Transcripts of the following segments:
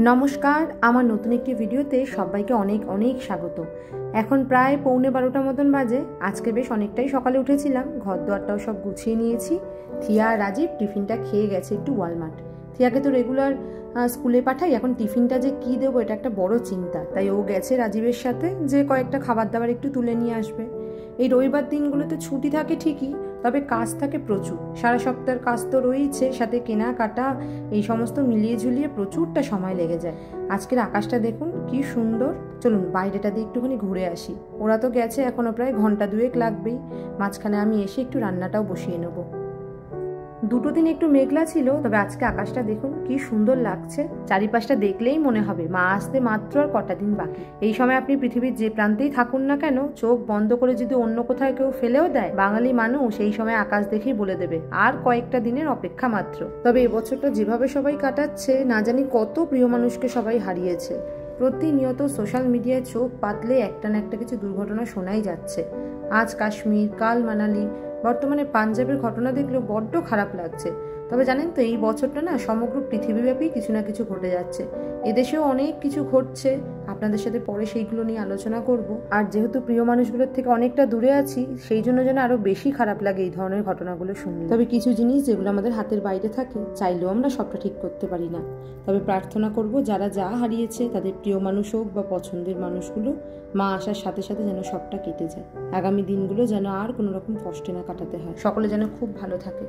নমস্কার, আমার নতুন একটি ভিডিওতে সবাইকে অনেক অনেক স্বাগত। এখন প্রায় 11:15 মতন বাজে। আজকে বেশ অনেকটাই সকালে উঠেছিলাম, ঘর দুয়ারটাও সব গুছিয়ে নিয়েছি। থিয়া আর রাজীব টিফিনটা খেয়ে গেছে একটু ওয়ালমার্ট। থিয়াকে তো রেগুলার স্কুলে পাঠাই, এখন টিফিনটা যে কী দেবো এটা একটা বড় চিন্তা। তাই ও গেছে রাজীবের সাথে যে কয়েকটা খাবার দাবার একটু তুলে নিয়ে আসবে। এই রবিবার দিনগুলোতে ছুটি থাকে ঠিকই, তবে কাজ থাকে প্রচুর। সারা সপ্তাহের কাজ তো রয়েছে, সাথে কেনাকাটা এই সমস্ত মিলিয়ে ঝুলিয়ে প্রচুরটা সময় লেগে যায়। আজকের আকাশটা দেখুন কি সুন্দর। চলুন বাইরেটা দিয়ে একটুখানি ঘুরে আসি। ওরা তো গেছে, এখনো প্রায় ঘন্টা দুয়েক লাগবেই। মাঝখানে আমি এসে একটু রান্নাটাও বসিয়ে নেবো। দুটো দিন একটু মেঘলা ছিল, তবে আজকে আকাশটা দেখুন কি সুন্দর লাগছে। চারিপাশটা দেখলেই মনে হবে মা আসতে মাত্র আর কটা দিন বাকি। এই সময় আপনি পৃথিবীর যে প্রান্তেই থাকুন না কেন, চোখ বন্ধ করে যদি অন্য কোথাও কেউ ফেলেও দেয়, বাঙালি মানুষ এই সময় আকাশ দেখেই বলে দেবে আর কয়েকটা দিনের অপেক্ষা মাত্র। তবে এবছরটা যেভাবে সবাই কাটাচ্ছে, না জানি কত প্রিয় মানুষকে সবাই হারিয়েছে। প্রতিনিয়ত সোশ্যাল মিডিয়ায় চোখ পাতলে একটা না একটা কিছু দুর্ঘটনা শোনাই যাচ্ছে। আজ কাশ্মীর, কাল মানালি, বর্তমানে পাঞ্জাবের ঘটনা দেখলেও বড্ড খারাপ লাগছে। তবে জানেন তো, এই বছরটা না সমগ্র পৃথিবীব্যাপী কিছু না কিছু ঘটে যাচ্ছে। এদেশেও অনেক কিছু ঘটছে, আপনাদের সাথে পরে সেইগুলো নিয়ে আলোচনা করব। আর যেহেতু প্রিয় মানুষগুলোর থেকে অনেকটা দূরে আছি, সেই জন্য যেন আরো বেশি খারাপ লাগে এই ধরনের ঘটনাগুলো শুনলে। তবে কিছু জিনিস যেগুলো আমাদের হাতের বাইরে থাকে, চাইলেও আমরা সবটা ঠিক করতে পারি না। তবে প্রার্থনা করব যারা যা হারিয়েছে তাদের প্রিয় মানুষ হোক বা পছন্দের মানুষগুলো, মা আসার সাথে সাথে যেন সবটা কেটে যায়। আগামী দিনগুলো যেন আর কোনো রকম কষ্টে না কাটাতে হয়, সকলে যেন খুব ভালো থাকে।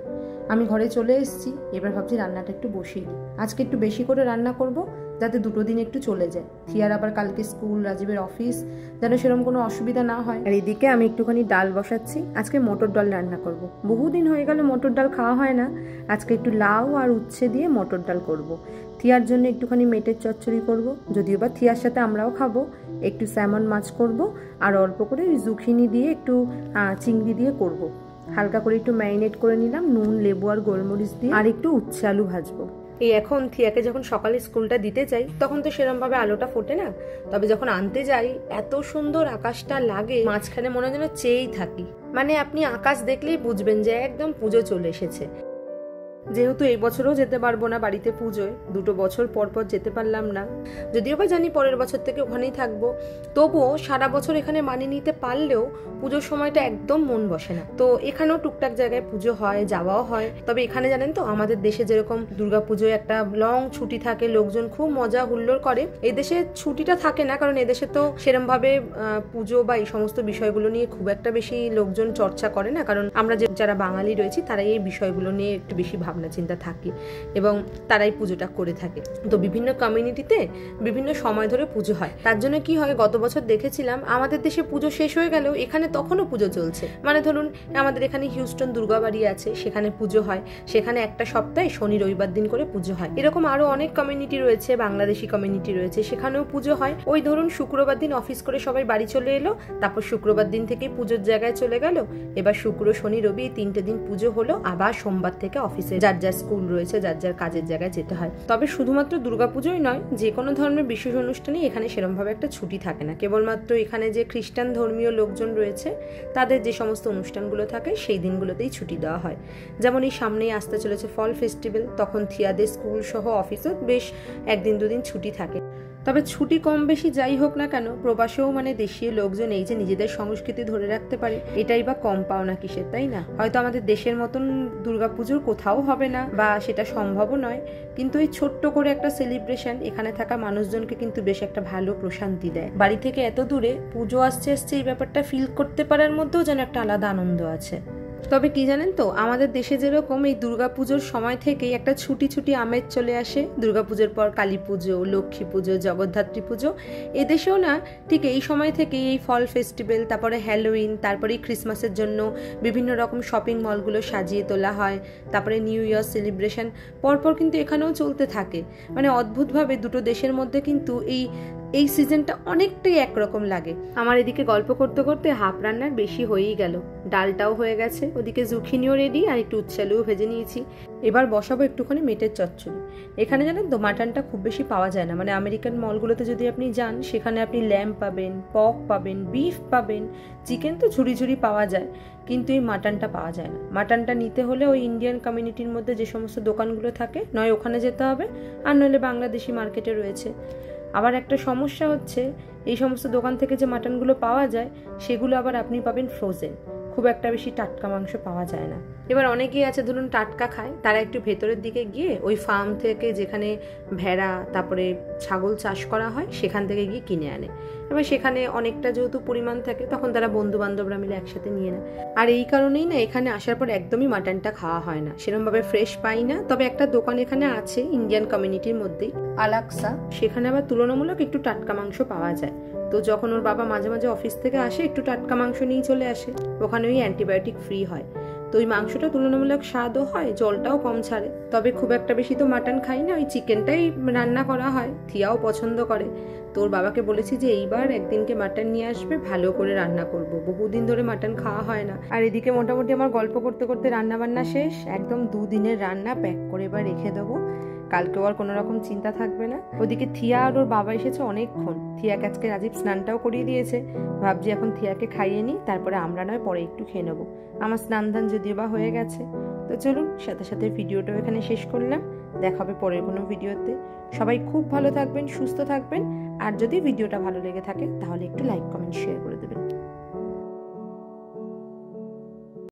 আমি ঘরে চলে এসেছি, এবার ভাবছি রান্নাটা একটু বসিয়ে দিই। আজকে একটু বেশি করে রান্না করব, যাতে দুটো দিন একটু চলে যায়। থিয়ার আবার কালকে স্কুল, রাজীবের অফিস, যেন সেরকম কোনো অসুবিধা না হয়। আর এদিকে আমি একটুখানি ডাল বসাচ্ছি। আজকে মটর ডাল রান্না করব। বহুদিন হয়ে গেল মটর ডাল খাওয়া হয় না। আজকে একটু লাউ আর উচ্ছে দিয়ে মটর ডাল করব। থিয়ার জন্য একটুখানি মেটের চচ্চড়ি করব, যদিও বা থিয়ার সাথে আমরাও খাবো। একটু স্যামন মাছ করব, আর অল্প করে জুখিনি দিয়ে একটু চিংড়ি দিয়ে করব। হালকা করে একটু ম্যারিনেট করে নিলাম নুন, লেবু আর গোলমরিচ দিয়ে। আর একটু উচ্ছে আলু ভাজবো। এই এখন থিয়াকে যখন সকালে স্কুলটা দিতে যাই, তখন তো সেরকম ভাবে আলোটা ফোটে না। তবে যখন আনতে যাই, এত সুন্দর আকাশটা লাগে, মাঝখানে মনে হয় যেন চেয়েই থাকি। মানে আপনি আকাশ দেখলেই বুঝবেন যে একদম পুজো চলে এসেছে। যেহেতু এই বছরও যেতে পারবো না বাড়িতে পুজোয়, 2 বছর পর পর যেতে পারলাম না। যদিও বা জানি পরের বছর থেকে ওখানেই থাকবো, তবুও সারা বছর এখানে মানিয়ে নিতে পারলেও পুজোর সময়টা একদম মন বসে না। তো এখানেও টুকটাক জায়গায় পুজো হয়, যাওয়াও হয়। তবে এখানে জানেন তো, আমাদের দেশে যেরকম দুর্গাপুজোয় একটা লং ছুটি থাকে, লোকজন খুব মজা হুল্লোড় করে, এই দেশে ছুটিটা থাকে না। কারণ এদেশে তো সেরকম ভাবে পুজো বা এই সমস্ত বিষয়গুলো নিয়ে খুব একটা বেশি লোকজন চর্চা করে না। কারণ আমরা যারা বাঙালি রয়েছি, তারাই এই বিষয়গুলো নিয়ে একটু বেশি ভাবনা চিন্তা থাকে এবং তারাই পুজোটা করে থাকে। তো বিভিন্ন কমিউনিটিতে বিভিন্ন সময় ধরে পুজো হয়। তার জন্য কি হয়, গত বছর দেখেছিলাম আমাদের দেশে পুজো শেষ হয়ে গেলেও এখানে তখনও পুজো চলছে। মানে ধরুন, আমাদের এখানে হিউস্টন দুর্গাবাড়ি আছে, সেখানে পুজো হয়। সেখানে একটা সপ্তাহে শনি রবিবার দিন করে পুজো হয়। এরকম আরো অনেক কমিউনিটি রয়েছে, বাংলাদেশি কমিউনিটি রয়েছে, সেখানেও পুজো হয়। ওই ধরুন শুক্রবার দিন অফিস করে সবাই বাড়ি চলে এলো, তারপর শুক্রবার দিন থেকে পুজোর জায়গায় চলে গেল। এবার শুক্র, শনি, রবি 3টে দিন পুজো হলো। আবার সোমবার থেকে অফিসে যার যার স্কুল রয়েছে, যার যার কাজের জায়গায় যেতে হয়। তবে শুধুমাত্র দুর্গাপুজোই নয়, যে কোনো ধর্মের বিশেষ অনুষ্ঠানে এখানে সেরকম ভাবে একটা ছুটি থাকে না। কেবলমাত্র এখানে যে খ্রিস্টান ধর্মীয় লোকজন রয়েছে, তাদের যে সমস্ত অনুষ্ঠানগুলো থাকে সেই দিনগুলোতেই ছুটি দেওয়া হয়। যেমন এই সামনেই আসতে চলেছে ফল ফেস্টিভ্যাল, তখন থিয়াদের স্কুল সহ অফিসও বেশ 1-2 দিন ছুটি থাকে। তবে ছুটি কম বেশি যাই হোক না কেন, প্রবাসেও মানে দেশীয় লোকজন এই যে নিজেদের সংস্কৃতি ধরে রাখতে পারে, এটাই বা কম পাওনা কিসের, তাই না? হয়তো আমাদের দেশের মতন দুর্গাপুজোর কোথাও হবে না, বা সেটা সম্ভবও নয়, কিন্তু এই ছোট্ট করে একটা সেলিব্রেশন এখানে থাকা মানুষজনকে কিন্তু বেশ একটা ভালো প্রশান্তি দেয়। বাড়ি থেকে এত দূরে পুজো আসছে এই ব্যাপারটা ফিল করতে পারার মধ্যেও যেন একটা আলাদা আনন্দ আছে। তবে কি জানেন তো, আমাদের দেশে যেরকম এই দুর্গাপুজোর সময় থেকেই একটা ছুটি ছুটি আমেজ চলে আসে। দুর্গাপুজোর পর কালী পুজো, লক্ষ্মী পুজো, জগদ্ধাত্রী পুজো, এদেশেও না ঠিক এই সময় থেকেই এই ফল ফেস্টিভ্যাল, তারপরে হ্যালোউইন, তারপরে ক্রিসমাসের জন্য বিভিন্ন রকম শপিং মলগুলো সাজিয়ে তোলা হয়। তারপরে নিউ ইয়ার সেলিব্রেশন পরপর কিন্তু এখানেও চলতে থাকে। মানে অদ্ভুতভাবে দুটো দেশের মধ্যে কিন্তু এই এই সিজনটা অনেকটাই একরকম লাগে। আমার এদিকে গল্প করতে করতে হাফ রান্নার বেশি হয়েই গেল, ডালটাও হয়ে গেছে, ওদিকে জুখিনিও রেডি, আর একটু উচ্ছালুও ভেজে নিয়েছি। এবার বসাবো একটুখানি মেটের চচ্চড়ি। এখানে জানেন তো মাটনটা খুব বেশি পাওয়া যায় না, মানে আমেরিকান মলগুলোতে যদি আপনি যান সেখানে আপনি ল্যাম্ব পাবেন, পক পাবেন, বিফ পাবেন, চিকেন তো ঝুড়ি ঝুড়ি পাওয়া যায়, কিন্তু এই মাটনটা পাওয়া যায় না। মাটনটা নিতে হলে ওই ইন্ডিয়ান কমিউনিটির মধ্যে যে সমস্ত দোকানগুলো থাকে নয় ওখানে যেতে হবে, আর নইলে বাংলাদেশি মার্কেটে রয়েছে। আবার একটা সমস্যা হচ্ছে এই সমস্ত দোকান থেকে যে মাটনগুলো পাওয়া যায় সেগুলো আবার আপনি পাবেন ফ্রোজেন, খুব একটা বেশি টাটকা মাংস পাওয়া যায় না। এবার অনেকেই আছে ধরুন টাটকা খায়, তারা একটু ভেতরের দিকে গিয়ে ওই ফার্ম থেকে যেখানে ভেড়া তারপরে ছাগল চাষ করা হয় সেখান থেকে গিয়ে কিনে আনে। এবার সেখানে অনেকটা যেহেতু পরিমাণ থাকে তখন তারা বন্ধু বান্ধবরা মিলে একসাথে নিয়ে নেয়। আর এই কারণেই না এখানে আসার পর একদমই মাটনটা খাওয়া হয় না, সেরকমভাবে ফ্রেশ পাই না। তবে একটা দোকান এখানে আছে ইন্ডিয়ান কমিউনিটির মধ্যেই, আলাক্সা, সেখানে আবার তুলনামূলক একটু টাটকা মাংস পাওয়া যায়। তো যখন ওর বাবা মাঝে মাঝে অফিস থেকে আসে একটু টাটকা মাংস নিয়ে চলে আসে, ওখানে ওই অ্যান্টিবায়োটিক ফ্রি হয়, তো ওই মাংসটা তুলনামূলক স্বাদও হয়, জলটাও কম ছাড়ে। তবে খুব একটা বেশি তো মাটন খাই না, ওই চিকেনটাই রান্না করা হয়, থিয়াও পছন্দ করে। তোর বাবাকে বলেছি যে এইবার একদিনকে মাটন নিয়ে আসবে, ভালো করে রান্না করব, বহুদিন ধরে মাটন খাওয়া হয় না। আর এদিকে মোটামুটি আমার গল্প করতে করতে রান্না বান্না শেষ, একদম 2 দিনের রান্না প্যাক করে এবার রেখে দেবো, কালকেও আর কোনো রকম চিন্তা থাকবে না। ওদিকে থিয়া আর ওর বাবা এসেছে অনেকক্ষণ, থিয়াকে আজকে রাজীব স্নানটাও করিয়ে দিয়েছে, ভাবছি এখন থিয়াকে খাইয়ে নিই, তারপরে আমরা নয় পরে একটু খেয়ে নেবো। আমার স্নান ধান যদিও বা হয়ে গেছে। তো চলুন সাথে সাথে ভিডিওটাও এখানে শেষ করলাম, দেখা হবে পরের কোনো ভিডিওতে। সবাই খুব ভালো থাকবেন, সুস্থ থাকবেন, আর যদি ভিডিওটা ভালো লেগে থাকে তাহলে একটু লাইক কমেন্ট শেয়ার করে দেবেন।